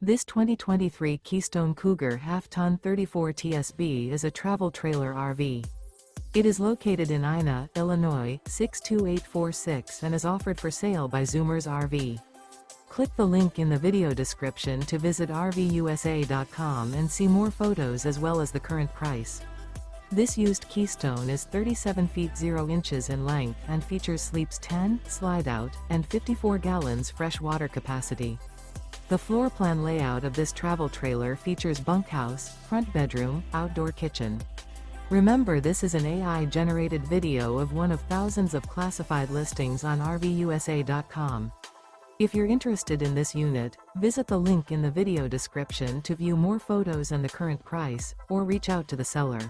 This 2023 Keystone Cougar Half-Ton 34 TSB is a travel trailer RV. It is located in Ina, Illinois, 62846 and is offered for sale by Zoomers RV. Click the link in the video description to visit RVUSA.com and see more photos as well as the current price. This used Keystone is 37 feet 0 inches in length and features sleeps 10, slide-out, and 54 gallons fresh water capacity. The floor plan layout of this travel trailer features bunkhouse, front bedroom, outdoor kitchen. Remember, this is an AI-generated video of one of thousands of classified listings on RVUSA.com. If you're interested in this unit, visit the link in the video description to view more photos and the current price, or reach out to the seller.